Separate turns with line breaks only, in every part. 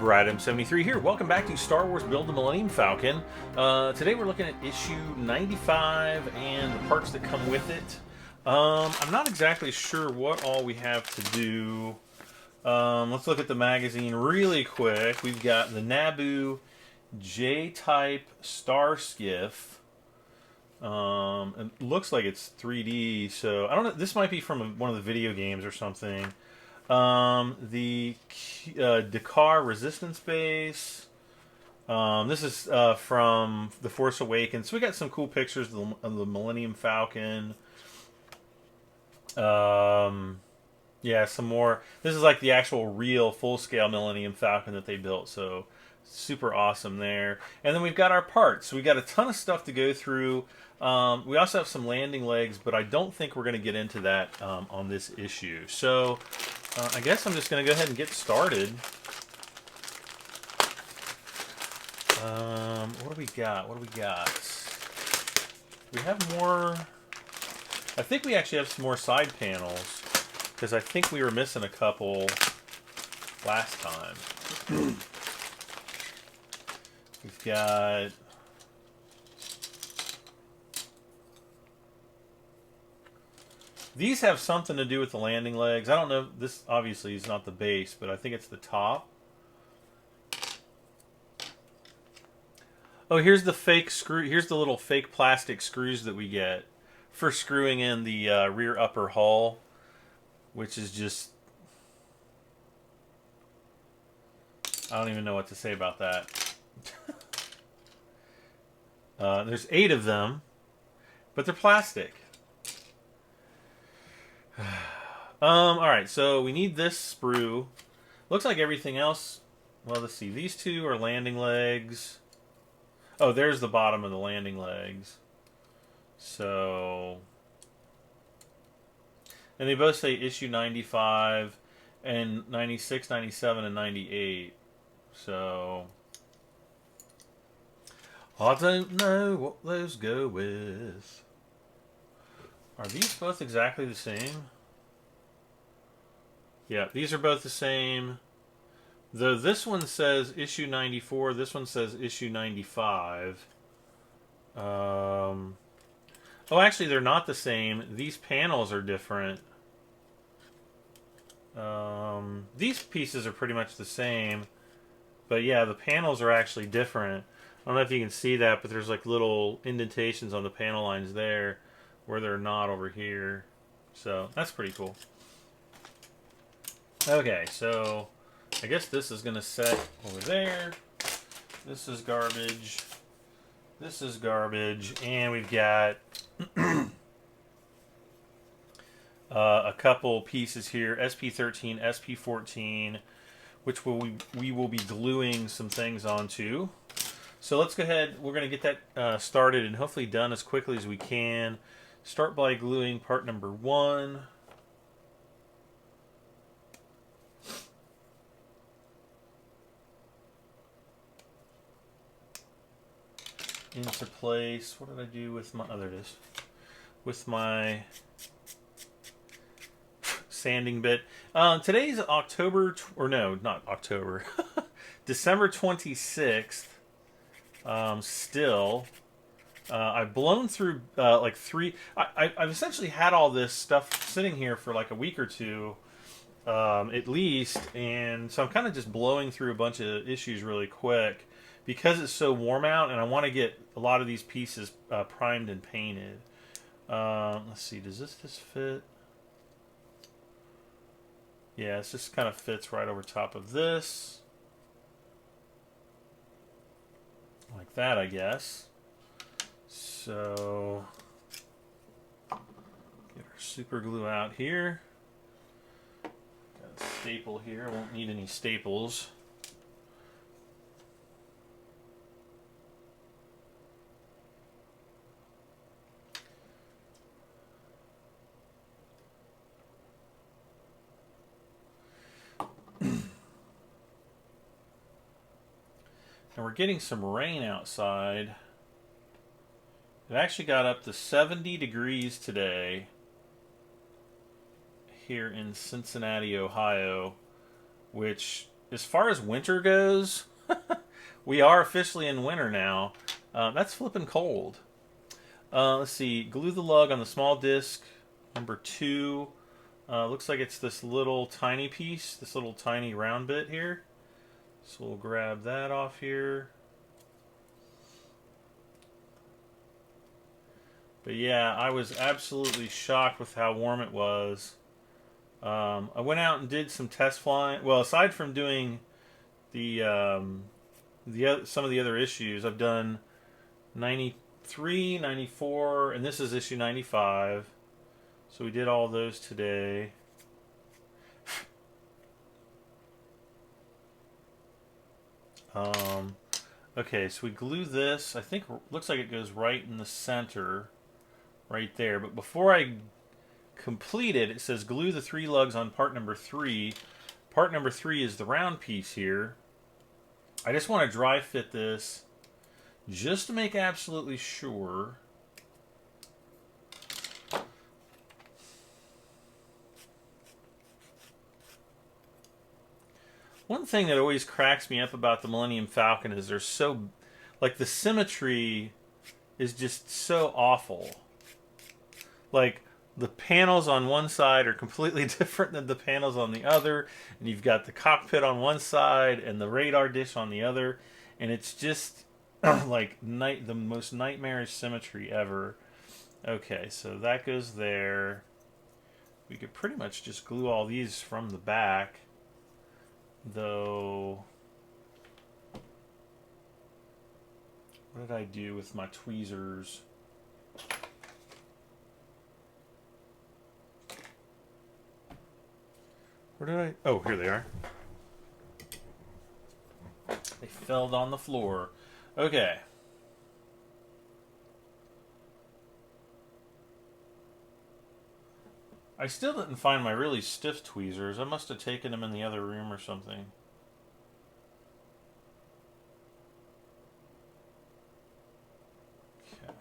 BradM73 here. Welcome back to Star Wars Build the Millennium Falcon. Today we're looking at issue 95 and the parts that come with it. I'm not exactly sure what all we have to do. Let's look at the magazine really quick. We've got the Naboo J-type star skiff. It looks like it's 3D, so I don't know. This might be from one of the video games or something. The Dakar Resistance Base. This is from The Force Awakens. So we got some cool pictures of the Millennium Falcon. Yeah, some more. This is like the actual real full-scale Millennium Falcon that they built. So super awesome there. And then we've got our parts. We got a ton of stuff to go through. We also have some landing legs, but I don't think we're going to get into that on this issue. So I guess I'm just going to go ahead and get started. What do we got? What do we got? We have more. I think we actually have some more side panels, because I think we were missing a couple last time. We've got... These have something to do with the landing legs. I don't know. This obviously is not the base, but I think it's the top. Oh, here's the fake screw. Here's the little fake plastic screws that we get for screwing in the rear upper hull, which is just... I don't even know what to say about that. There's 8 of them, but they're plastic. Alright, so we need this sprue. Looks like everything else... Well, let's see. These two are landing legs. Oh, there's the bottom of the landing legs. So... And they both say issue 95 and 96, 97, and 98. So... I don't know what those go with. Are these both exactly the same? Yeah, these are both the same. Though this one says issue 94, this one says issue 95. Oh, actually, they're not the same. These panels are different. These pieces are pretty much the same. But yeah, the panels are actually different. I don't know if you can see that, but there's like little indentations on the panel lines there where they're not over here. So that's pretty cool. Okay, so I guess this is going to set over there. This is garbage. This is garbage. And we've got a couple pieces here, SP13, SP14, which we will be gluing some things onto. So let's go ahead. We're going to get that started and hopefully done as quickly as we can. Start by gluing part number 1. Into place. What did I do with my... Oh, there it is. With my sanding bit. Today's October... Or no, not October. December 26th. Still... I've blown through like 3... I've essentially had all this stuff sitting here for like a week or two, at least, and so I'm kind of just blowing through a bunch of issues really quick because it's so warm out, and I want to get a lot of these pieces primed and painted. Let's see, does this fit? Yeah, it just kind of fits right over top of this. Like that, I guess. So, get our super glue out here. Got a staple here. Won't need any staples. And we're getting some rain outside. It actually got up to 70 degrees today here in Cincinnati, Ohio, which as far as winter goes, we are officially in winter now. That's flipping cold. Let's see. Glue the lug on the small disc. Number 2. Looks like it's this little tiny piece, this little tiny round bit here. So we'll grab that off here. But yeah, I was absolutely shocked with how warm it was. I went out and did some test flying. Well, aside from doing the some of the other issues, I've done 93, 94, and this is issue 95. So we did all those today. Okay, so we glue this. I think looks like it goes right in the center, right there. But before I complete it, it says glue the 3 lugs on part number 3. Part number 3 is the round piece here. I just want to dry fit this just to make absolutely sure. One thing that always cracks me up about the Millennium Falcon is they're so, like, the symmetry is just so awful. Like, the panels on one side are completely different than the panels on the other, and you've got the cockpit on one side and the radar dish on the other, and it's just like the most nightmarish symmetry ever. Okay, so that goes there. We could pretty much just glue all these from the back. Though, what did I do with my tweezers? Where did I? Oh, here they are. They fell on the floor. Okay. I still didn't find my really stiff tweezers. I must have taken them in the other room or something. Okay.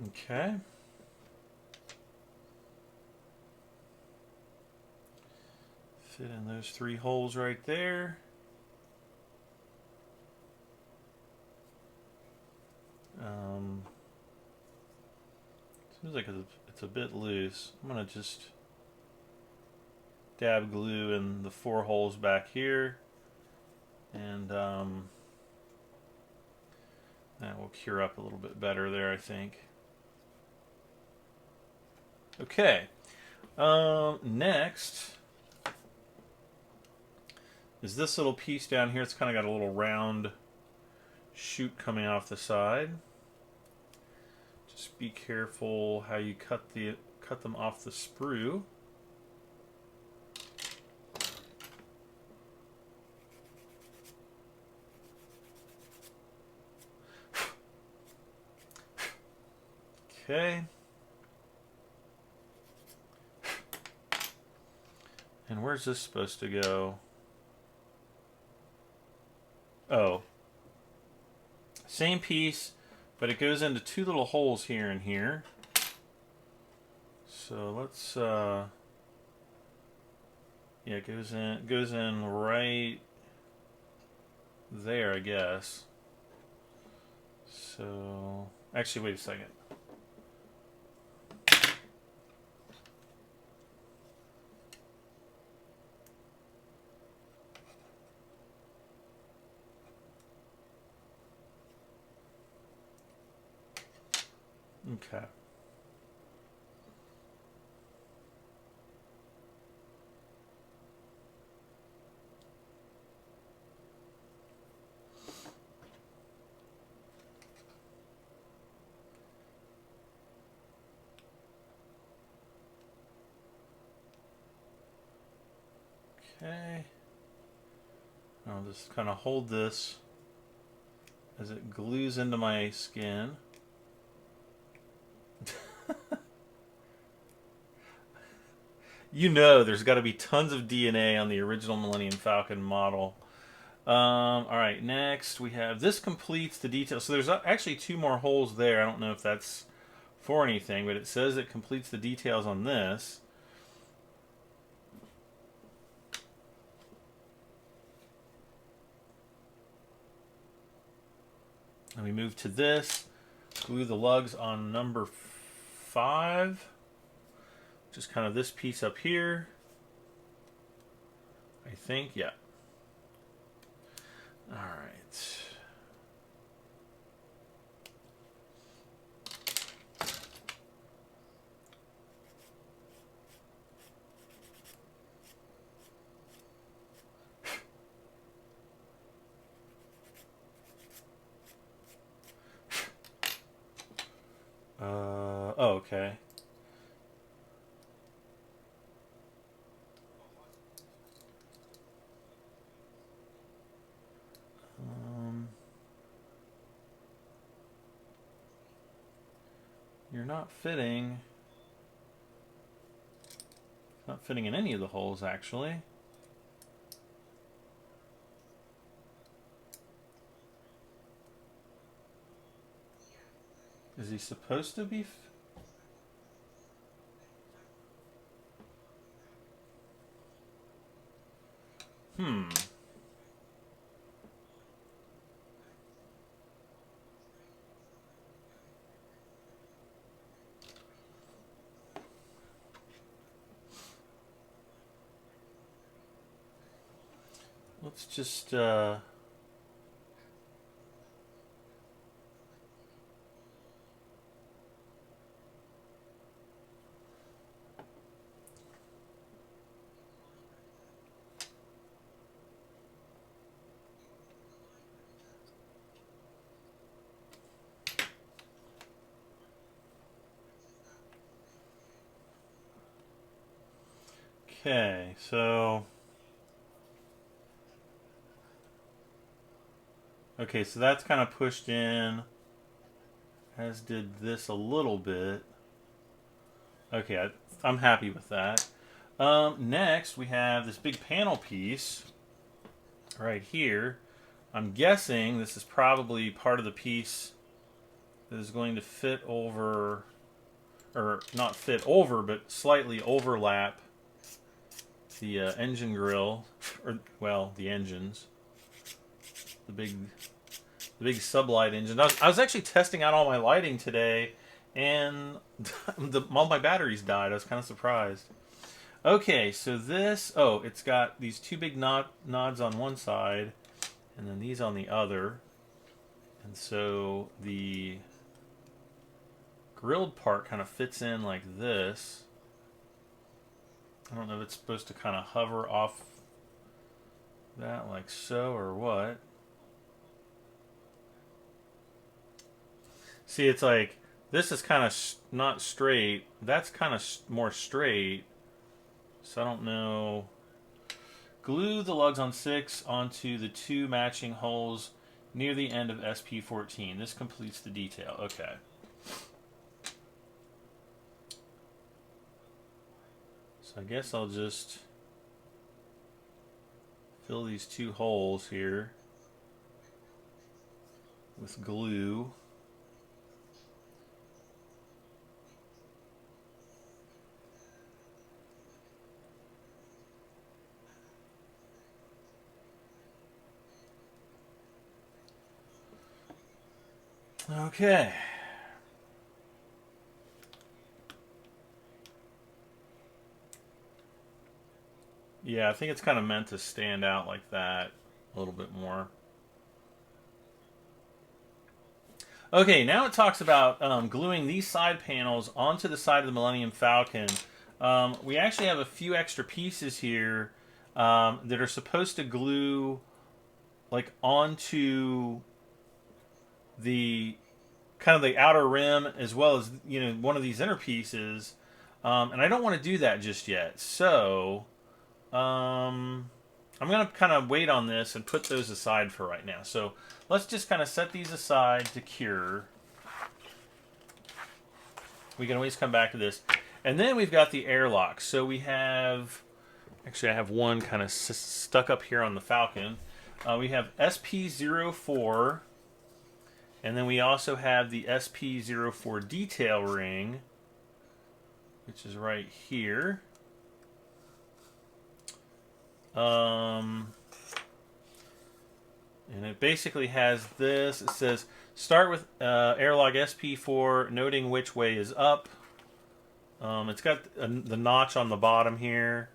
Okay. Fit in those 3 holes right there. Seems like it's a bit loose. I'm gonna just dab glue in the 4 holes back here, and that will cure up a little bit better there, I think. Okay. Next is this little piece down here. It's kind of got a little round shoot coming off the side. Just be careful how you cut them off the sprue. Okay. And where's this supposed to go? Oh. Same piece, but it goes into 2 little holes here and here. So let's yeah, it goes in right there, I guess. So actually, wait a second. Okay. Okay. I'll just kind of hold this as it glues into my skin. You know there's got to be tons of DNA on the original Millennium Falcon model. All right, next we have, this completes the details. So there's actually 2 more holes there. I don't know if that's for anything, but it says it completes the details on this. And we move to this, glue the lugs on number 5, just kind of this piece up here, I think, yeah. All right. Oh, okay. You're not fitting. It's not fitting in any of the holes, actually. Is he supposed to be? Let's just okay, so okay, so that's kind of pushed in, as did this a little bit. Okay, I'm happy with that. Next, we have this big panel piece right here. I'm guessing this is probably part of the piece that is going to fit over, or not fit over, but slightly overlap the engine grill, or, well, the engines. The big sublight engine. I was actually testing out all my lighting today, and all my batteries died. I was kind of surprised. Okay, so this, oh, it's got these 2 big nods on one side, and then these on the other. And so the grilled part kind of fits in like this. I don't know if it's supposed to kind of hover off that like so or what. See, it's like, this is kind of not straight. That's kind of more straight. So I don't know. Glue the lugs on 6 onto the 2 matching holes near the end of SP14. This completes the detail. Okay. So I guess I'll just fill these 2 holes here with glue. Okay. Yeah, I think it's kind of meant to stand out like that a little bit more. Okay, now it talks about gluing these side panels onto the side of the Millennium Falcon. We actually have a few extra pieces here that are supposed to glue like onto the kind of the outer rim, as well as, you know, one of these inner pieces, and I don't want to do that just yet. So I'm I'm going to kind of wait on this and put those aside for right now. So let's just kind of set these aside to cure. We can always come back to this. And then we've got the airlock. So we have, actually I have one kind of stuck up here on the Falcon. We have SP04, and then we also have the SP04 detail ring, which is right here. And it basically has this. It says, start with Airlock SP4, noting which way is up. It's got the notch on the bottom here.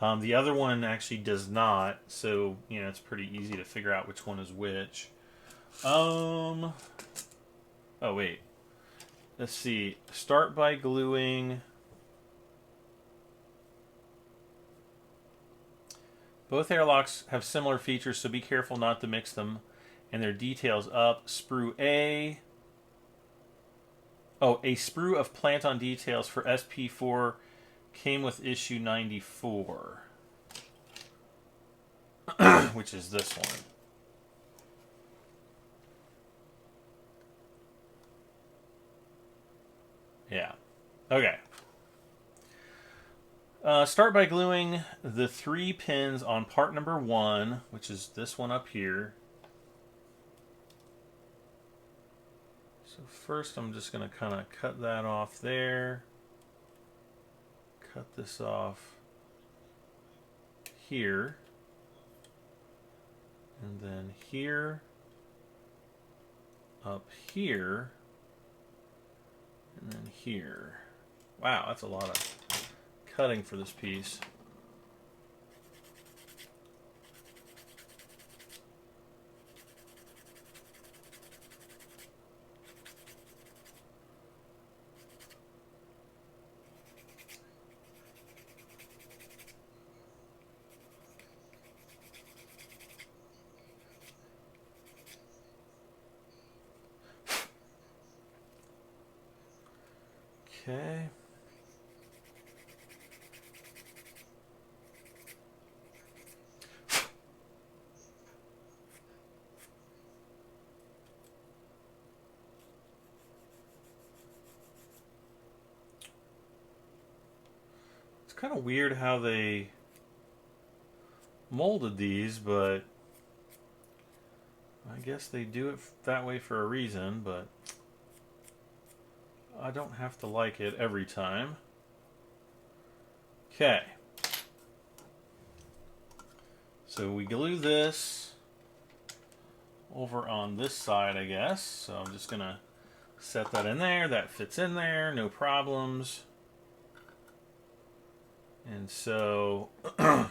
The other one actually does not, so you know it's pretty easy to figure out which one is which. Oh wait, let's see. Start by gluing. Both airlocks have similar features, so be careful not to mix them and their details up. Sprue A. Oh, a sprue of plant-on details for SP4 came with issue 94, which is this one. Yeah. Okay. Start by gluing the 3 pins on part number 1, which is this one up here. So first I'm just going to kind of cut that off there. Cut this off here. And then here. Up here. And then here. Wow, that's a lot of cutting for this piece. Okay. It's kind of weird how they molded these, but I guess they do it that way for a reason, but I don't have to like it every time. Okay. So we glue this over on this side, I guess. So I'm just going to set that in there. That fits in there, no problems. And so we'll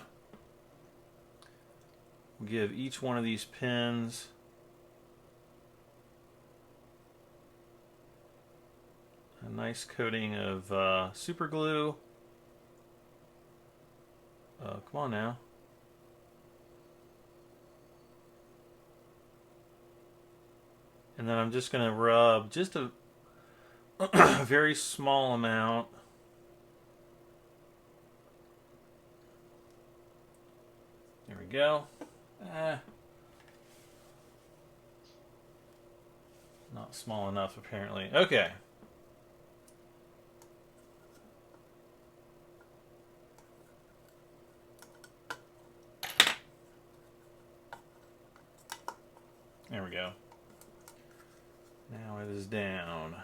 give each one of these pins a nice coating of super glue. Come on now. And then I'm just going to rub just a very small amount. There we go. Not small enough, apparently. Okay. There we go. Now it is down.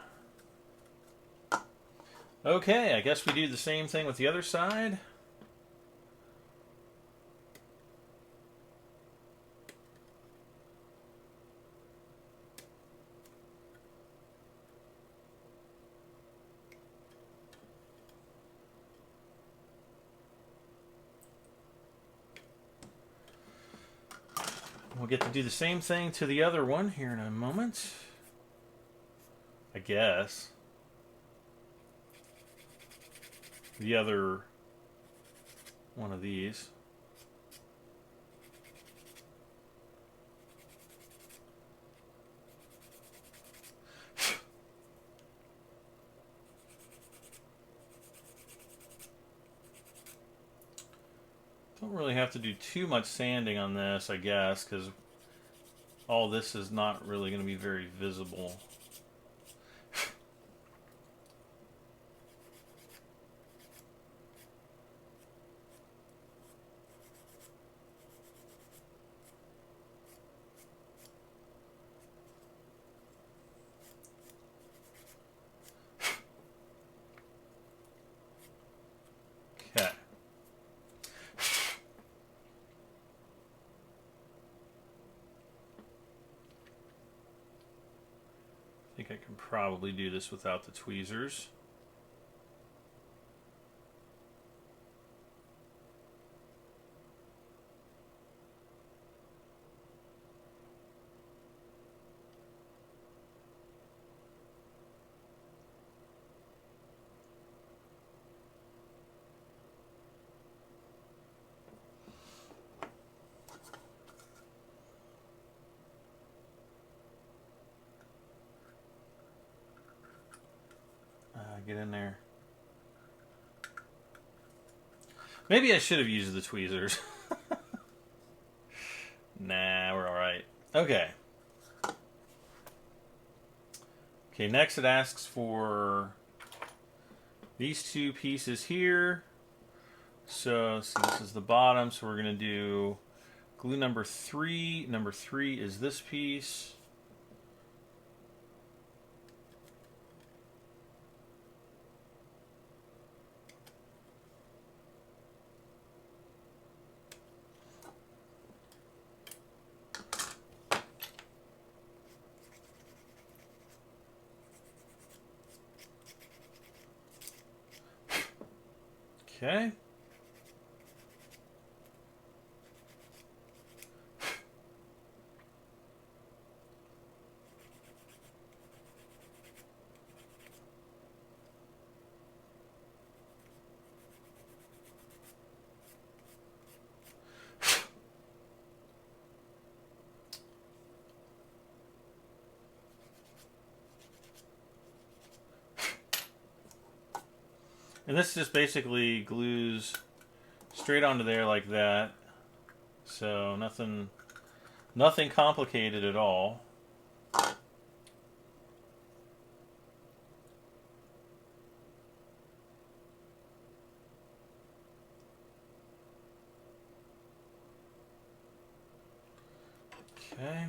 Okay, I guess we do the same thing with the other side. We'll get to do the same thing to the other one here in a moment, I guess. The other one of these. Don't really have to do too much sanding on this, I guess, because all this is not really going to be very visible. Okay. I think I can probably do this without the tweezers. Get in there. Maybe I should have used the tweezers. Nah, we're alright. Okay. Okay, next it asks for these two pieces here. So this is the bottom, so we're going to do glue number 3. Number 3 is this piece. Okay. And this just basically glues straight onto there like that. So nothing complicated at all. Okay.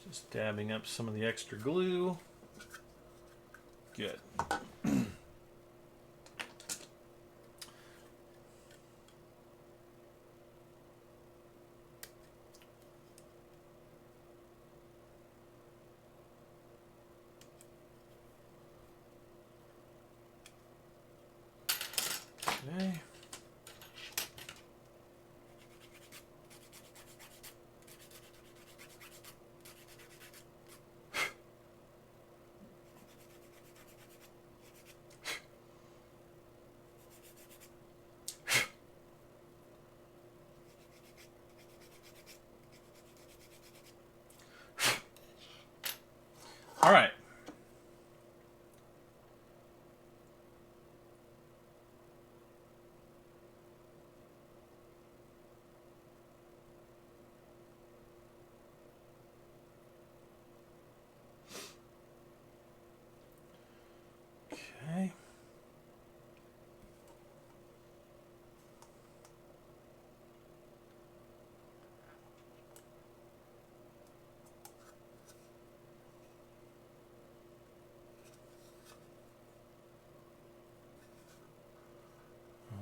Just dabbing up some of the extra glue. Good. Okay. All right. Okay.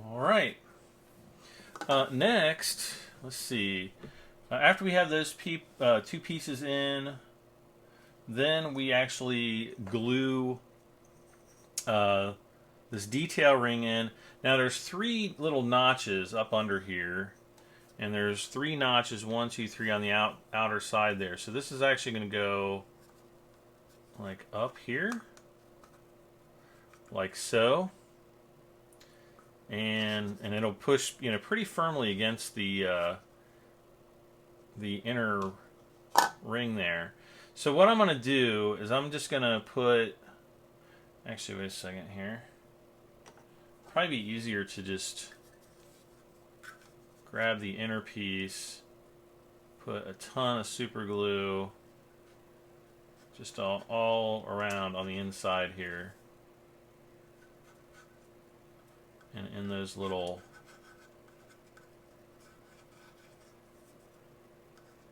All right. Next, let's see. After we have those two pieces in, then we actually glue this detail ring in. Now there's 3 little notches up under here, and there's 3 notches, 1, 2, 3 on the outer side there. So this is actually going to go like up here, like so. and it'll push, you know, pretty firmly against the inner ring there. So what I'm going to do is I'm just going to put, actually wait a second here, probably be easier to just grab the inner piece, put a ton of super glue just all around on the inside here, and in those little.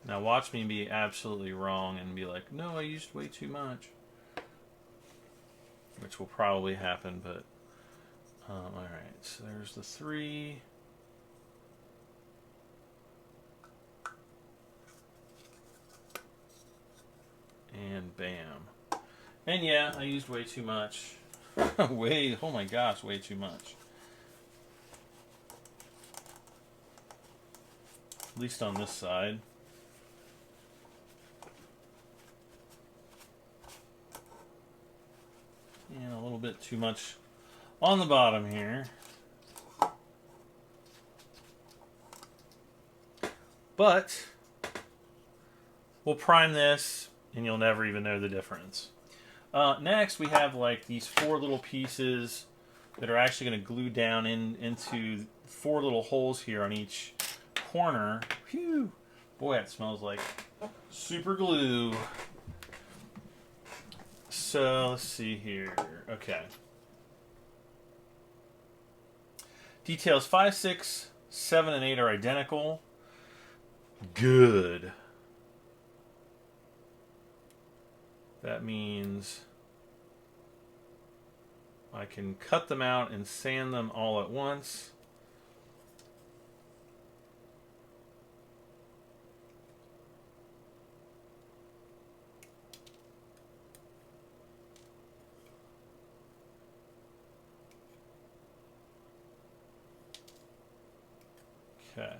Now watch me be absolutely wrong and be like, no, I used way too much. Which will probably happen, but alright, so there's the 3. And bam. And yeah, I used way too much. Oh my gosh, way too much. At least on this side. And a little bit too much on the bottom here. But we'll prime this and you'll never even know the difference. Next we have like these 4 little pieces that are actually going to glue down into 4 little holes here on each corner. Phew! Boy, that smells like super glue. So let's see here. Okay. Details 5, 6, 7, and 8 are identical. Good. That means I can cut them out and sand them all at once. Okay.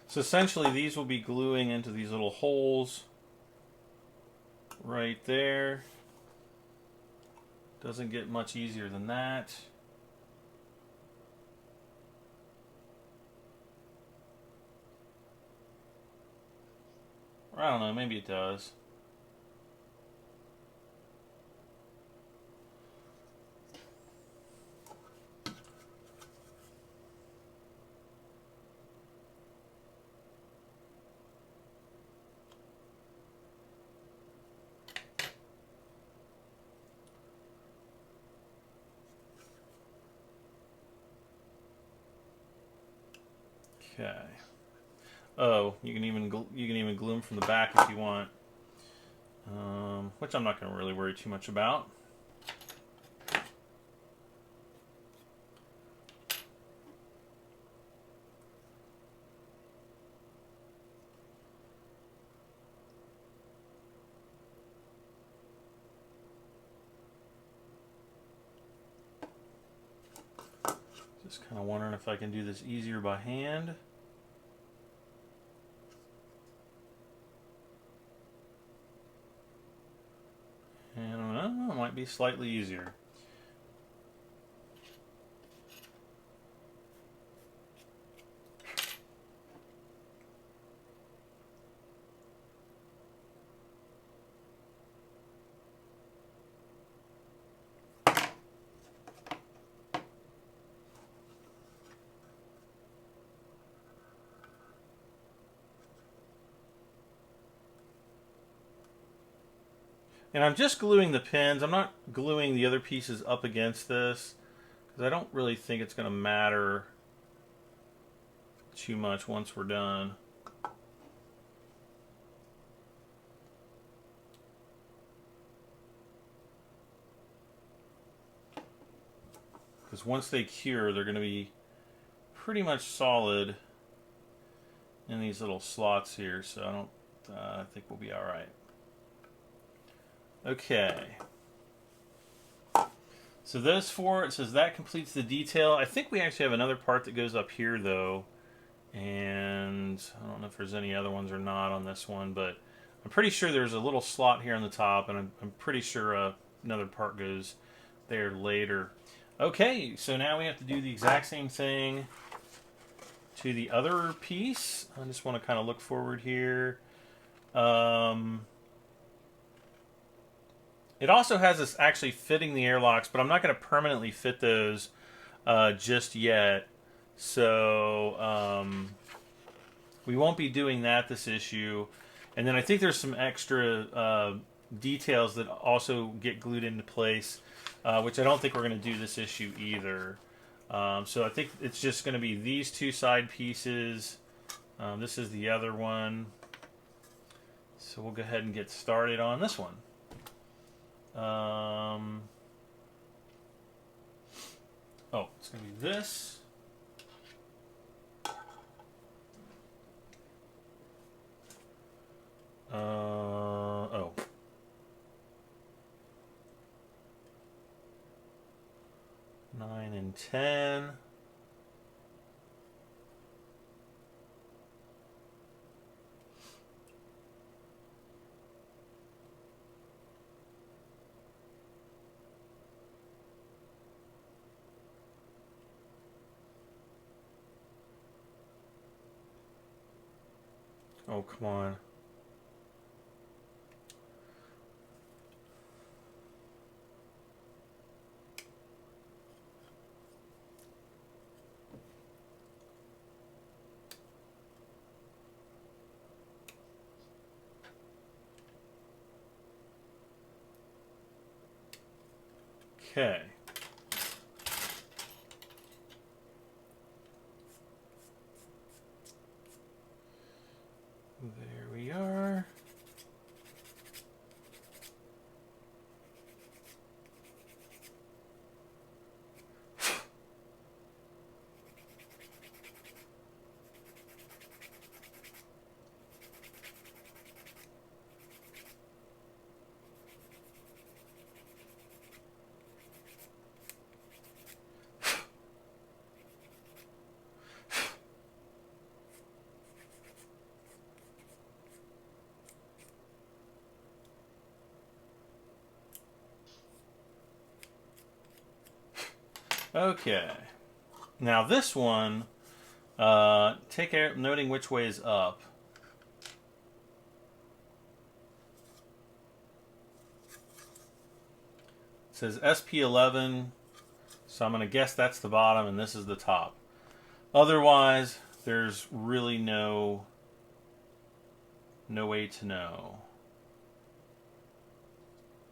So essentially these will be gluing into these little holes right there. Doesn't get much easier than that. Or I don't know, maybe it does. Okay. Oh, you can even glue them from the back if you want, which I'm not going to really worry too much about. Just kind of wondering if I can do this easier by hand. And I don't know, it might be slightly easier. And I'm just gluing the pins. I'm not gluing the other pieces up against this because I don't really think it's going to matter too much once we're done. Because once they cure, they're going to be pretty much solid in these little slots here, so I think we'll be all right. Okay. So those four, it says that completes the detail. I think we actually have another part that goes up here though. And I don't know if there's any other ones or not on this one, but I'm pretty sure there's a little slot here on the top, and I'm pretty sure another part goes there later. Okay, so now we have to do the exact same thing to the other piece. I just want to kind of look forward here. It also has us actually fitting the airlocks, but I'm not going to permanently fit those just yet. So we won't be doing that this issue. And then I think there's some extra details that also get glued into place, which I don't think we're going to do this issue either. So I think it's just going to be these two side pieces. This is the other one. So we'll go ahead and get started on this one. Oh, it's going to be this. Oh. 9 and 10. Oh, come on. Okay. There we are. Okay. Now this one, take care noting which way is up. It says SP11, so I'm going to guess that's the bottom and this is the top. Otherwise, there's really no way to know.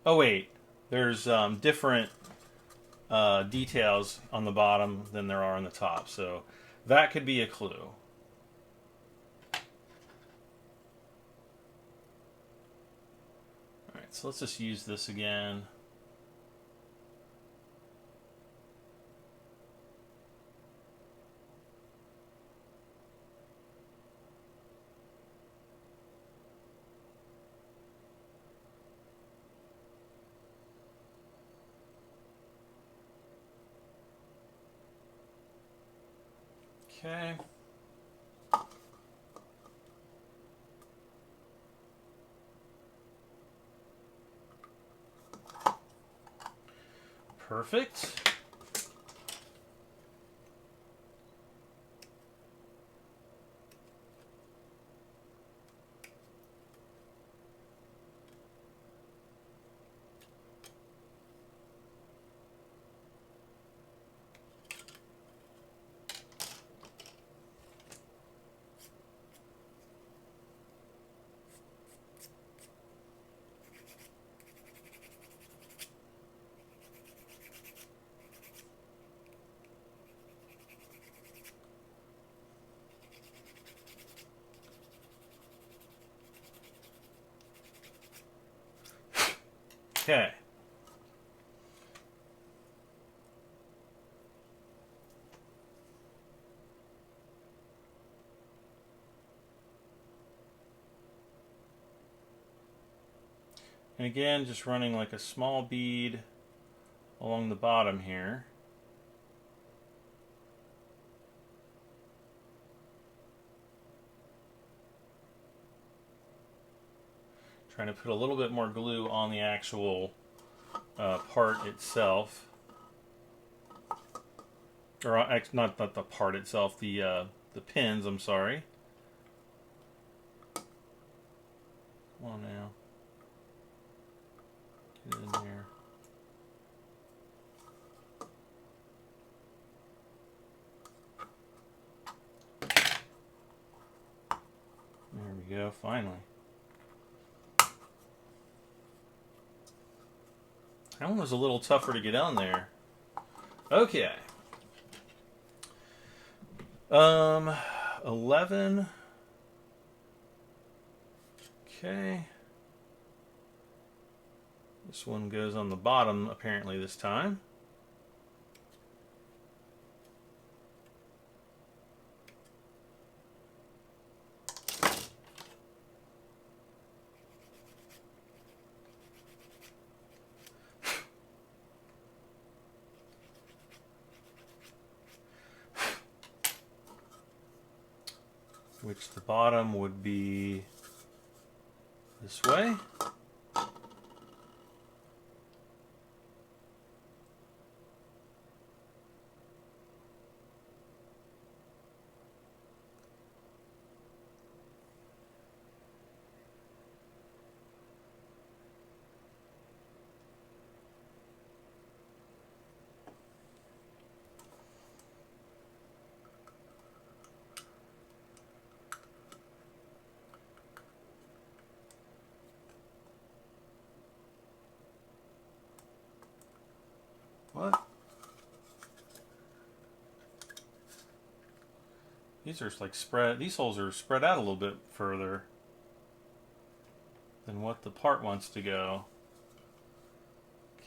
Oh wait, there's different details on the bottom than there are on the top, so that could be a clue. Alright, so let's just use this again. Okay. Perfect. Okay. And again, just running like a small bead along the bottom here. Trying to put a little bit more glue on the actual part itself. Or not the part itself, the pins, I'm sorry. Come on now. Get in there. There we go, finally. That one was a little tougher to get on there. Okay. 11. Okay. This one goes on the bottom, apparently, this time. Which the bottom would be this way. What? These are like spread, these holes are spread out a little bit further than what the part wants to go.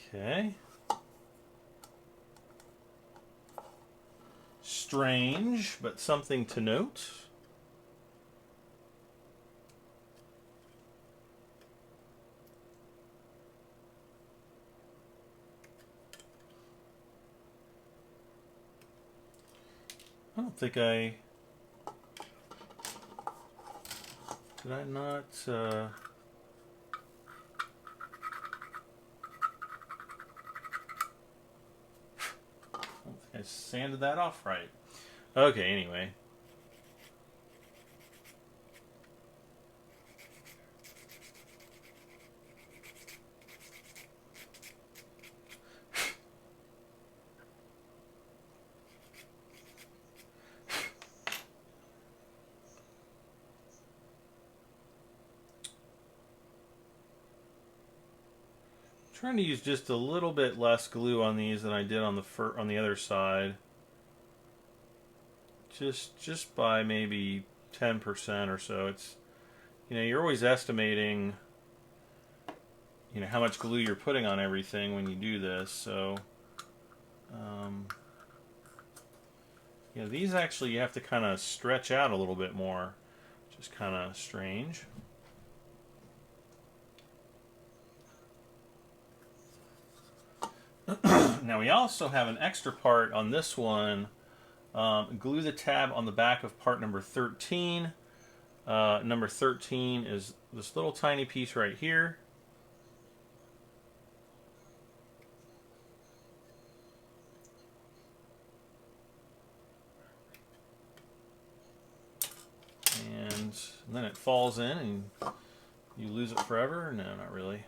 Okay. Strange, but something to note. I don't think I... Did I not... I don't think I sanded that off right. Okay, anyway. Trying to use just a little bit less glue on these than I did on the other side. Just by maybe 10% or so. It's, you know, you're always estimating, you know, how much glue you're putting on everything when you do this. So, you know, these actually you have to kind of stretch out a little bit more, which is kind of strange. Now we also have an extra part on this one. Glue the tab on the back of part number 13. Number 13 is this little tiny piece right here. And then it falls in and you lose it forever. No, not really.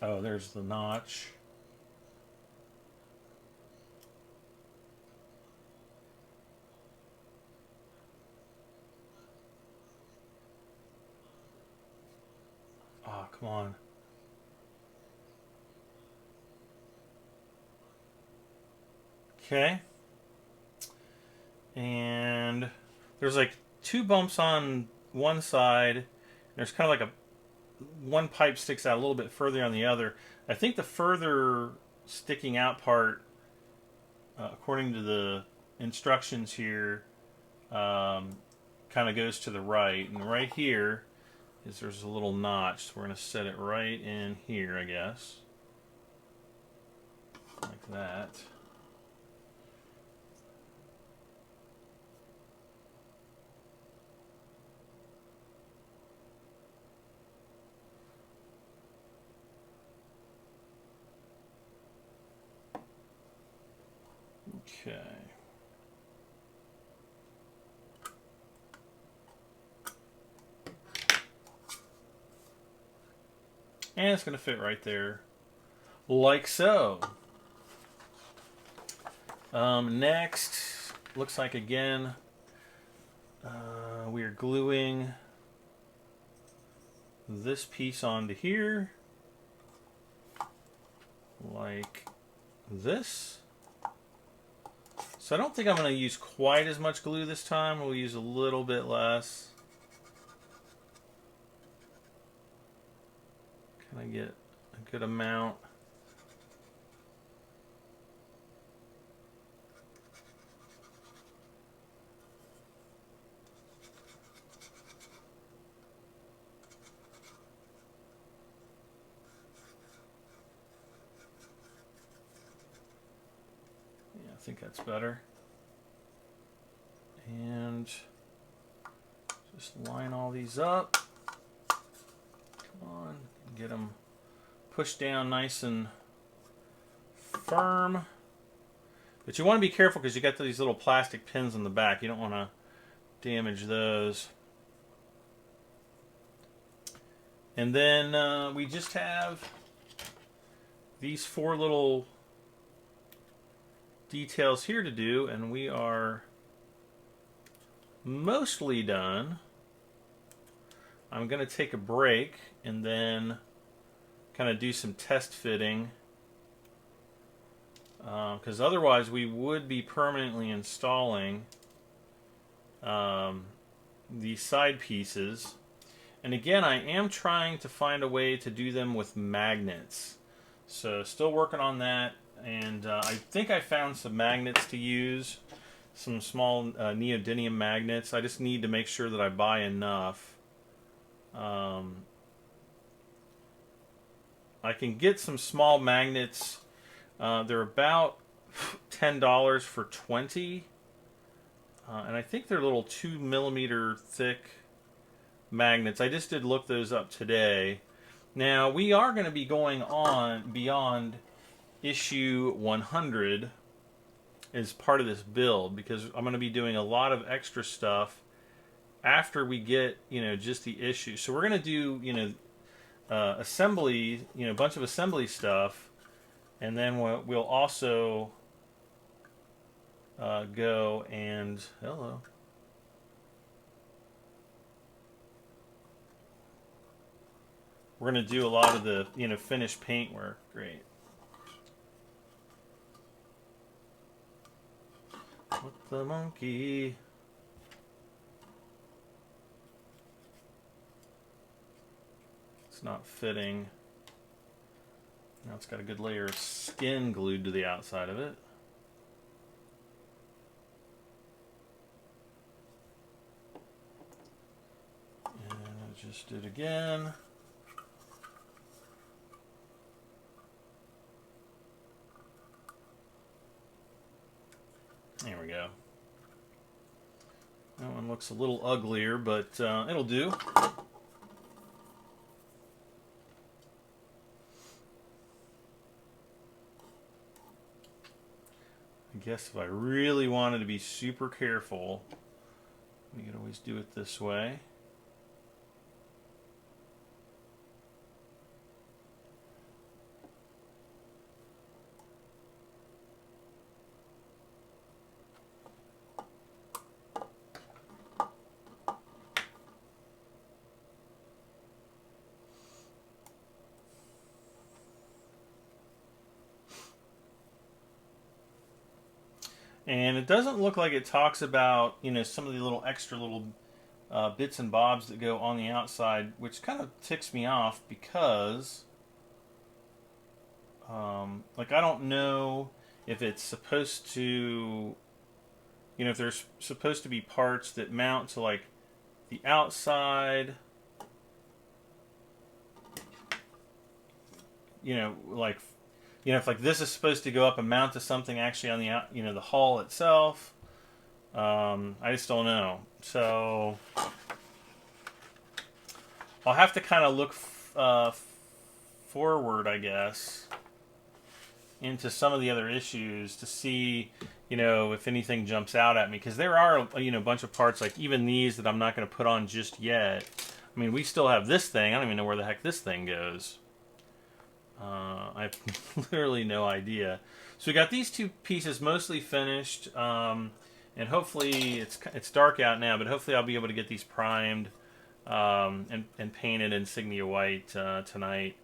Oh, there's the notch. Oh, come on. Okay. And there's like two bumps on one side. There's kind of like one pipe sticks out a little bit further on the other. I think the further sticking out part, according to the instructions here, kind of goes to the right. And right here is there's a little notch. So we're going to set it right in here, I guess. Like that. Okay. And it's going to fit right there, like so. Next, looks like again, we are gluing this piece onto here, like this. So I don't think I'm going to use quite as much glue this time. We'll use a little bit less. Can I get a good amount? I think that's better. And just line all these up. Come on, get them pushed down nice and firm. But you want to be careful because you got these little plastic pins in the back. You don't want to damage those. And then we just have these 4 little details here to do, and we are mostly done. I'm going to take a break and then kind of do some test fitting, because otherwise we would be permanently installing these side pieces. And again, I am trying to find a way to do them with magnets, so still working on that. And I think I found some magnets to use, some small neodymium magnets. I just need to make sure that I buy enough. I can get some small magnets. They're about $10 for 20. And I think they're little 2mm thick magnets. I just did look those up today. Now, we are going to be going on beyond issue 100 as part of this build, because I'm going to be doing a lot of extra stuff after we get, just the issue. So we're going to do, assembly, a bunch of assembly stuff, and then we'll also go and hello. We're going to do a lot of the, finished paint work. Great. What the monkey? It's not fitting. Now it's got a good layer of skin glued to the outside of it. And I just did again. There we go. That one looks a little uglier, but it'll do. I guess if I really wanted to be super careful, we could always do it this way. And it doesn't look like it talks about, some of the little extra little bits and bobs that go on the outside, which kind of ticks me off because, like, I don't know if it's supposed to, if there's supposed to be parts that mount to, like, the outside, like, if, like, this is supposed to go up and mount to something actually on the the hull itself. I just don't know. So I'll have to kind of look forward, I guess, into some of the other issues to see, if anything jumps out at me. Because there are, a bunch of parts, like even these, that I'm not going to put on just yet. I mean, we still have this thing. I don't even know where the heck this thing goes. I have literally no idea. So we got these two pieces mostly finished. And hopefully, it's dark out now, but hopefully I'll be able to get these primed and painted insignia white tonight,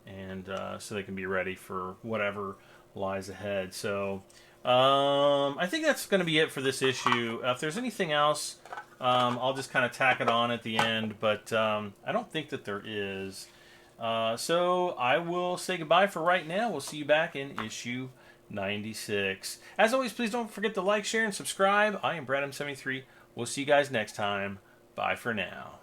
and so they can be ready for whatever lies ahead. So I think that's going to be it for this issue. If there's anything else, I'll just kind of tack it on at the end, but I don't think that there is. So I will say goodbye for right now. We'll see you back in issue 96. As always, please don't forget to like, share, and subscribe. I am BradM73. We'll see you guys next time. Bye for now.